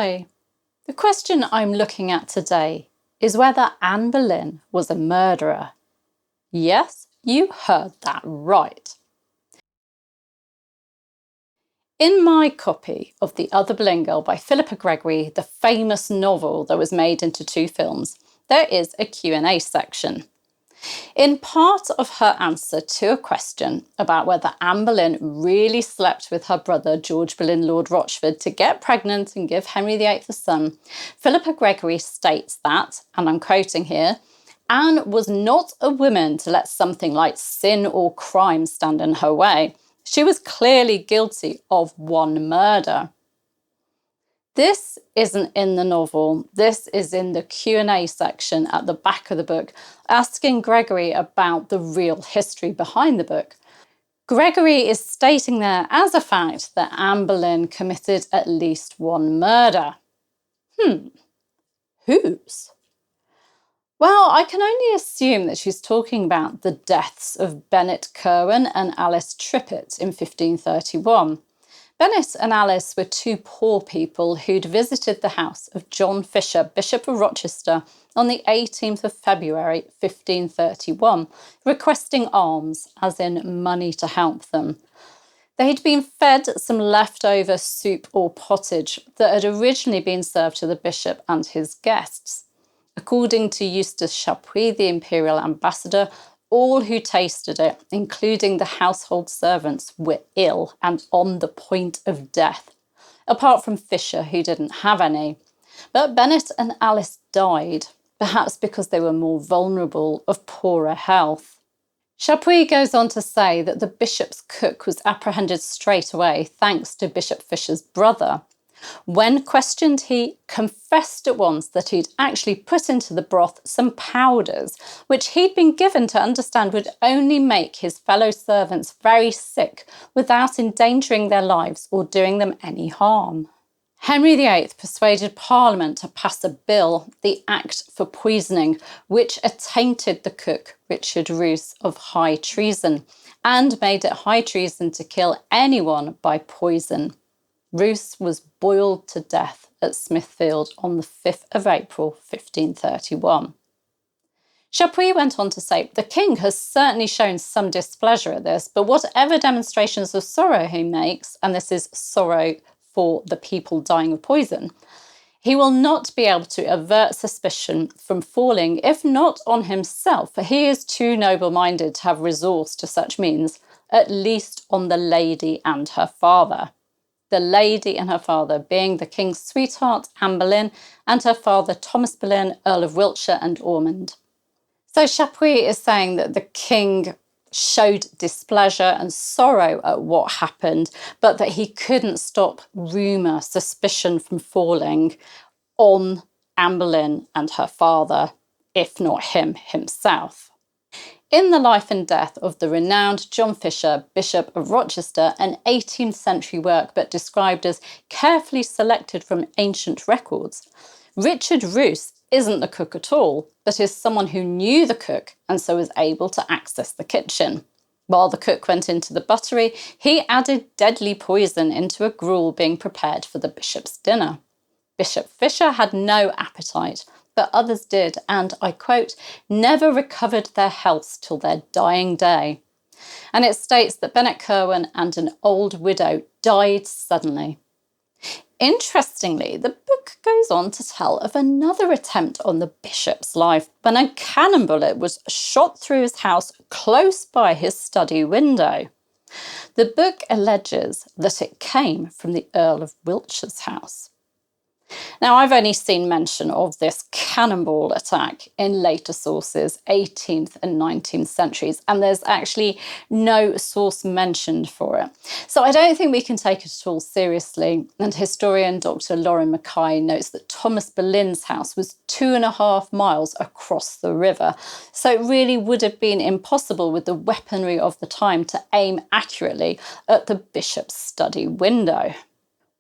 Hi! The question I'm looking at today is whether Anne Boleyn was a murderer. Yes, you heard that right. In my copy of The Other Boleyn Girl by Philippa Gregory, the famous novel that was made into 2 films, there is a Q&A section. In part of her answer to a question about whether Anne Boleyn really slept with her brother George Boleyn, Lord Rochford, to get pregnant and give Henry VIII a son, Philippa Gregory states that, and I'm quoting here, Anne was not a woman to let something like sin or crime stand in her way. She was clearly guilty of one murder. This isn't in the novel. This is in the Q&A section at the back of the book, asking Gregory about the real history behind the book. Gregory is stating there as a fact that Anne Boleyn committed at least one murder. Whose? Well, I can only assume that she's talking about the deaths of Bennett, Curwen and Alice Tryppytt in 1531. Bennett and Alice were 2 poor people who'd visited the house of John Fisher, Bishop of Rochester, on the 18th of February 1531, requesting alms, as in money to help them. They'd been fed some leftover soup or pottage that had originally been served to the bishop and his guests. According to Eustace Chapuis, the imperial ambassador, all who tasted it, including the household servants, were ill and on the point of death, apart from Fisher, who didn't have any. But Bennett and Alice died, perhaps because they were more vulnerable, of poorer health. Chapuis goes on to say that the bishop's cook was apprehended straight away, thanks to Bishop Fisher's brother. When questioned, he confessed at once that he'd actually put into the broth some powders, which he'd been given to understand would only make his fellow servants very sick without endangering their lives or doing them any harm. Henry VIII persuaded Parliament to pass a bill, the Act for Poisoning, which attainted the cook, Richard Roos, of high treason, and made it high treason to kill anyone by poison. Roos was boiled to death at Smithfield on the 5th of April 1531. Chapuis went on to say, the king has certainly shown some displeasure at this, but whatever demonstrations of sorrow he makes, and this is sorrow for the people dying of poison, he will not be able to avert suspicion from falling, if not on himself, for he is too noble-minded to have resource to such means, at least on the lady and her father. The lady and her father being the king's sweetheart, Anne Boleyn, and her father, Thomas Boleyn, Earl of Wiltshire and Ormond. So Chapuis is saying that the king showed displeasure and sorrow at what happened, but that he couldn't stop rumour, suspicion from falling on Anne Boleyn and her father, if not him himself. In the life and death of the renowned John Fisher, Bishop of Rochester, an 18th century work but described as carefully selected from ancient records, Richard Roos isn't the cook at all, but is someone who knew the cook and so was able to access the kitchen. While the cook went into the buttery, he added deadly poison into a gruel being prepared for the bishop's dinner. Bishop Fisher had no appetite, but others did, and, I quote, never recovered their health till their dying day. And it states that Bennett, Curwen and an old widow died suddenly. Interestingly, the book goes on to tell of another attempt on the bishop's life when a cannon bullet was shot through his house close by his study window. The book alleges that it came from the Earl of Wiltshire's house. Now, I've only seen mention of this cannonball attack in later sources, 18th and 19th centuries, and there's actually no source mentioned for it. So I don't think we can take it at all seriously, and historian Dr. Lauren Mackay notes that Thomas Boleyn's house was 2.5 miles across the river, so it really would have been impossible with the weaponry of the time to aim accurately at the bishop's study window.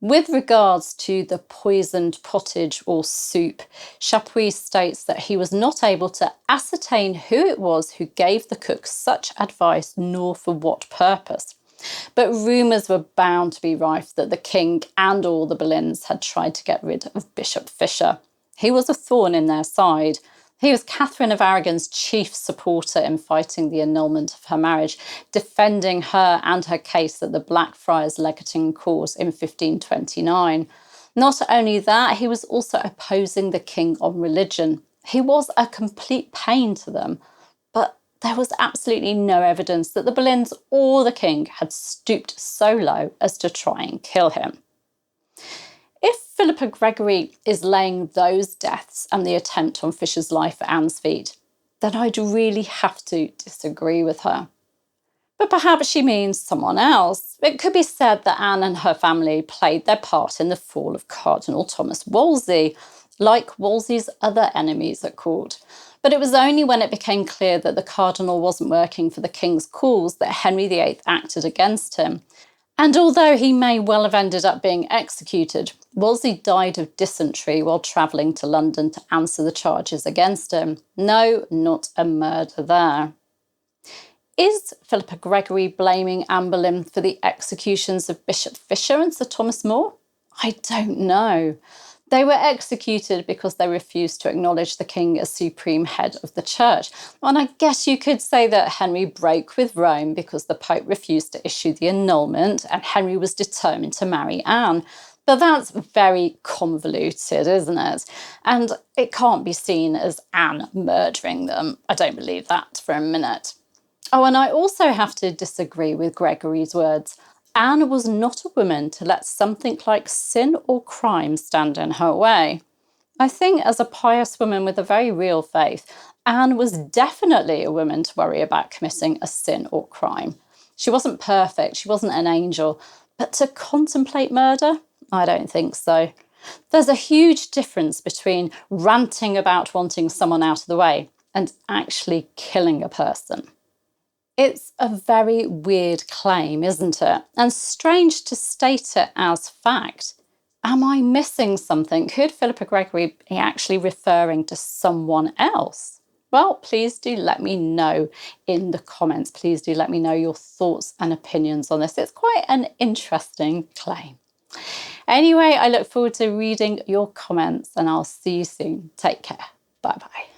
With regards to the poisoned pottage or soup, Chapuis states that he was not able to ascertain who it was who gave the cook such advice nor for what purpose. But rumours were bound to be rife that the king and all the Boleyns had tried to get rid of Bishop Fisher. He was a thorn in their side. He was Catherine of Aragon's chief supporter in fighting the annulment of her marriage, defending her and her case at the Blackfriars Legating Court in 1529. Not only that, he was also opposing the king on religion. He was a complete pain to them, but there was absolutely no evidence that the Boleyns or the king had stooped so low as to try and kill him. If Philippa Gregory is laying those deaths and the attempt on Fisher's life at Anne's feet, then I'd really have to disagree with her. But perhaps she means someone else. It could be said that Anne and her family played their part in the fall of Cardinal Thomas Wolsey, like Wolsey's other enemies at court. But it was only when it became clear that the cardinal wasn't working for the king's cause that Henry VIII acted against him. And although he may well have ended up being executed, Wolsey died of dysentery while travelling to London to answer the charges against him. No, not a murder there. Is Philippa Gregory blaming Anne Boleyn for the executions of Bishop Fisher and Sir Thomas More? I don't know. They were executed because they refused to acknowledge the king as supreme head of the church. And I guess you could say that Henry broke with Rome because the Pope refused to issue the annulment and Henry was determined to marry Anne. But that's very convoluted, isn't it? And it can't be seen as Anne murdering them. I don't believe that for a minute. Oh, and I also have to disagree with Gregory's words. Anne was not a woman to let something like sin or crime stand in her way. I think as a pious woman with a very real faith, Anne was definitely a woman to worry about committing a sin or crime. She wasn't perfect, she wasn't an angel, but to contemplate murder? I don't think so. There's a huge difference between ranting about wanting someone out of the way and actually killing a person. It's a very weird claim, isn't it? And strange to state it as fact. Am I missing something? Could Philippa Gregory be actually referring to someone else? Well, please do let me know in the comments. Please do let me know your thoughts and opinions on this. It's quite an interesting claim. Anyway, I look forward to reading your comments and I'll see you soon. Take care. Bye-bye.